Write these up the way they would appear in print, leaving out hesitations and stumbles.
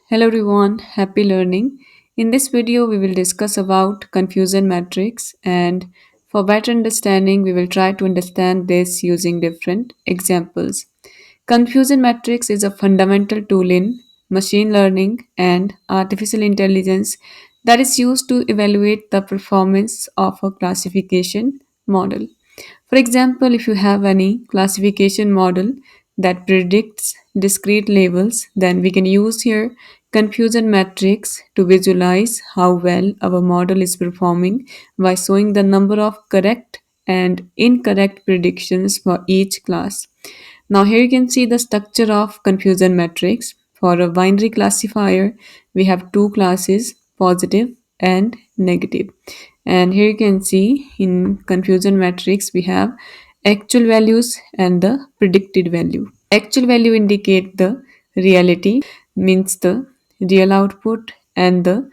Hello everyone, happy learning. In this video we will discuss about confusion matrix, and for better understanding we will try to understand this using different examples. Confusion matrix is a fundamental tool in machine learning and artificial intelligence that is used to evaluate the performance of a classification model. For example, if you have any classification model that predicts discrete labels, then we can use here confusion matrix to visualize how well our model is performing by showing the number of correct and incorrect predictions for each class. Now here you can see the structure of confusion matrix. For a binary classifier, we have two classes, positive and negative. And here you can see in confusion matrix we have actual values and the predicted value. Actual value indicate the reality, means the real output, and the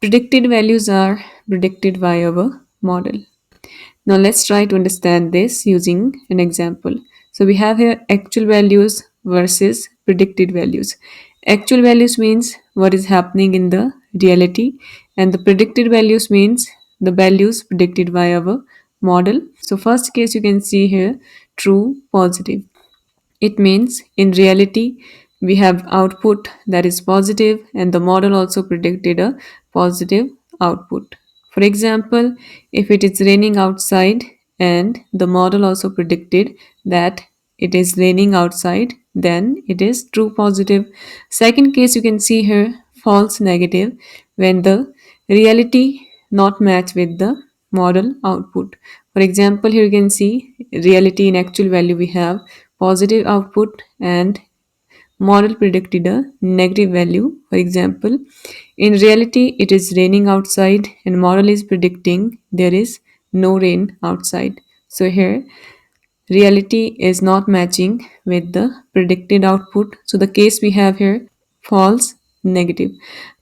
predicted values are predicted by our model. Now let's try to understand this using an example. So we have here actual values versus predicted values. Actual values means what is happening in the reality, and the predicted values means the values predicted by our model. So first case you can see here true positive. It means in reality we have output that is positive and the model also predicted a positive output. For example, if it is raining outside and the model also predicted that it is raining outside, then it is true positive. Second case you can see here false negative, when the reality not match with the model output. For example, here you can see reality in actual value we have positive output and model predicted a negative value. For example, in reality it is raining outside and model is predicting there is no rain outside. So here reality is not matching with the predicted output. So the case we have here false negative.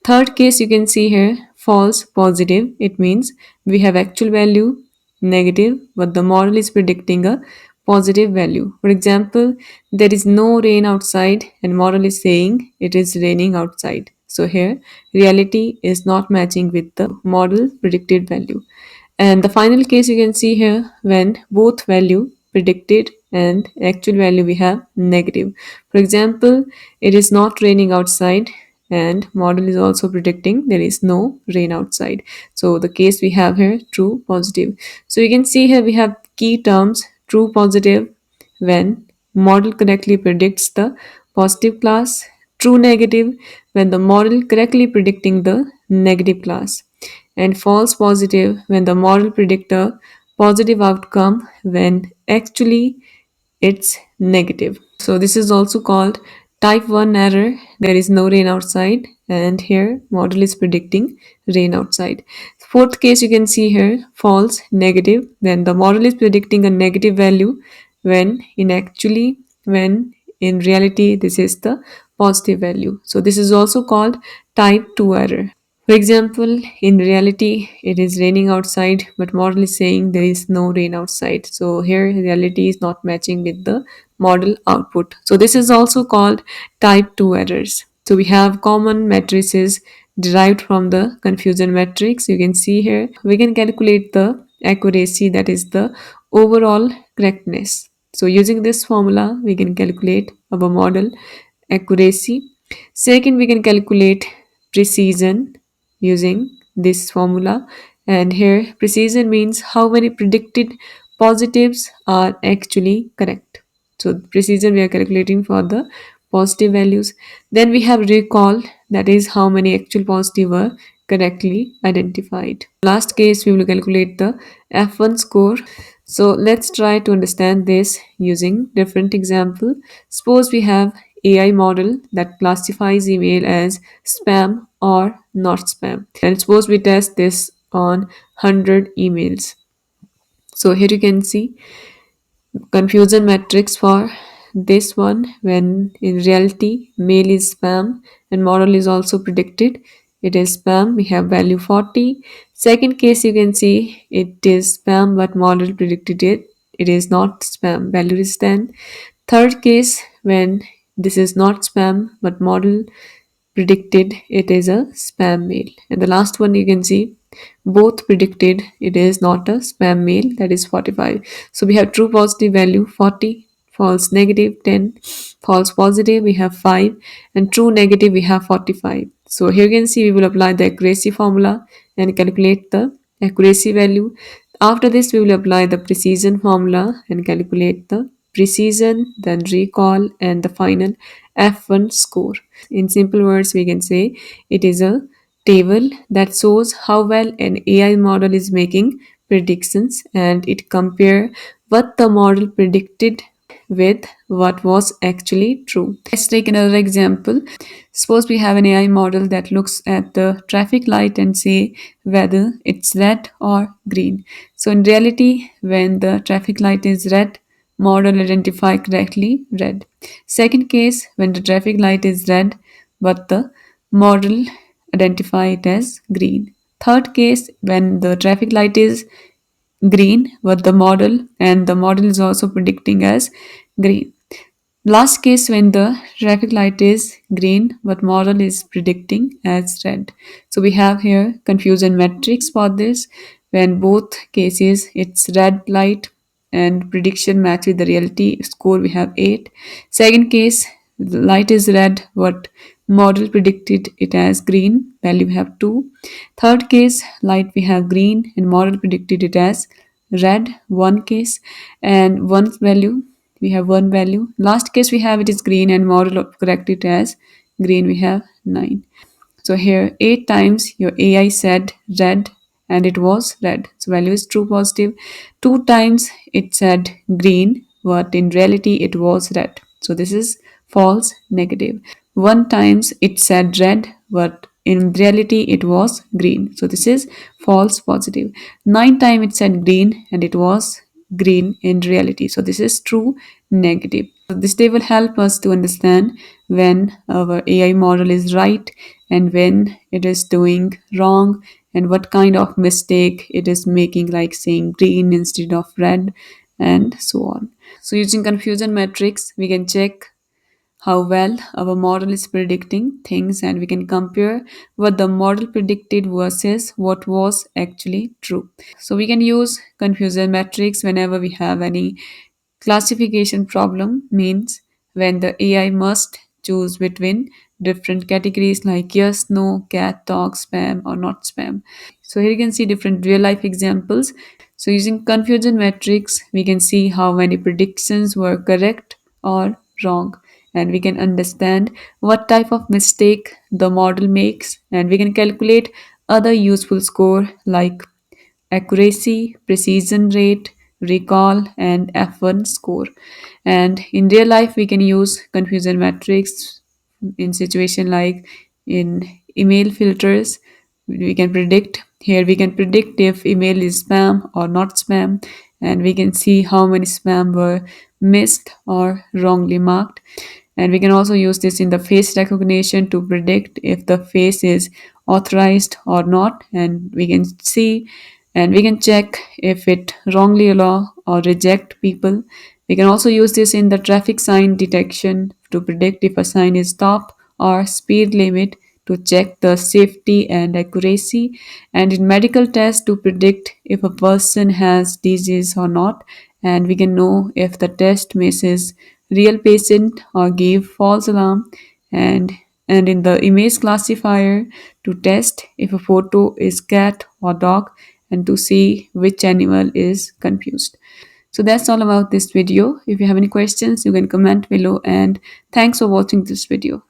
Third case you can see here false positive. It means we have actual value negative but the model is predicting a positive value. For example, there is no rain outside and model is saying it is raining outside. So here reality is not matching with the model predicted value. And the final case you can see here when both value predicted and actual value we have negative. For example, it is not raining outside and model is also predicting there is no rain outside. So the case we have here true positive. So you can see here we have key terms true positive when model correctly predicts the positive class, true negative when the model correctly predicting the negative class, and false positive when the model predict a positive outcome when actually it's negative. So this is also called type 1 error. There is no rain outside and here model is predicting rain outside. Fourth case you can see here false negative, then the model is predicting a negative value when in reality this is the positive value. So this is also called type 2 error. For example, in reality, it is raining outside, but model is saying there is no rain outside. So here, reality is not matching with the model output. So this is also called type 2 errors. So we have common matrices derived from the confusion matrix. You can see here, we can calculate the accuracy, that is the overall correctness. So using this formula, we can calculate our model accuracy. Second, we can calculate precision using this formula, and here precision means how many predicted positives are actually correct. So precision we are calculating for the positive values. Then we have recall, that is how many actual positive were correctly identified. Last case we will calculate the F1 score. So let's try to understand this using different example. Suppose we have AI model that classifies email as spam or not spam. And suppose we test this on 100 emails. So here you can see confusion matrix for this one when in reality mail is spam and model is also predicted it is spam. We have value 40. Second case you can see it is spam but model predicted it is not spam, value is 10. Third case when this is not spam but model predicted it is a spam mail. And the last one you can see, both predicted it is not a spam mail, that is 45. So we have true positive value 40, false negative 10, false positive we have 5, and true negative we have 45. So here you can see we will apply the accuracy formula and calculate the accuracy value. After this we will apply the precision formula and calculate the precision, then recall, and the final F1 score. In simple words, we can say it is a table that shows how well an AI model is making predictions, and it compare what the model predicted with what was actually true. Let's take another example. Suppose we have an AI model that looks at the traffic light and say whether it's red or green. So in reality, when the traffic light is red, model identify correctly red. Second case, when the traffic light is red, but the model identify it as green. Third case, when the traffic light is green, but the model is also predicting as green. Last case, when the traffic light is green but model is predicting as red. So we have here confusion matrix for this. When both cases it's red light and prediction match with the reality, score we have 8. Second case, the light is red but model predicted it as green, value we have 2. Third case, light we have green and model predicted it as red, one case, and one value we have one value. Last case we have it is green and model correct it as green, we have 9. So here 8 times your AI said red and it was red, so value is true positive. 2 times it said green but in reality it was red, so this is false negative. 1 times it said red but in reality it was green, so this is false positive. 9 times it said green and it was green in reality, so this is true negative. So this table help us to understand when our AI model is right and when it is doing wrong, and what kind of mistake it is making, like saying green instead of red, and so on. So using confusion matrix we can check how well our model is predicting things, and we can compare what the model predicted versus what was actually true. So we can use confusion matrix whenever we have any classification problem, means when the AI must choose between different categories like yes, no, cat, dog, spam, or not spam. So here you can see different real life examples. So using confusion matrix, we can see how many predictions were correct or wrong, and we can understand what type of mistake the model makes, and we can calculate other useful score like accuracy, precision rate, recall, and F1 score. And in real life, we can use confusion matrix in situation like in email filters. We can predict here. We can predict if email is spam or not spam, and we can see how many spam were missed or wrongly marked. And we can also use this in the face recognition to predict if the face is authorized or not, and we can see and we can check if it wrongly allow or reject people. We can also use this in the traffic sign detection to predict if a sign is stop or speed limit, to check the safety and accuracy, and in medical tests to predict if a person has disease or not, and we can know if the test misses real patient or give false alarm, and in the image classifier to test if a photo is cat or dog, and to see which animal is confused. So that's all about this video. If you have any questions, you can comment below, and thanks for watching this video.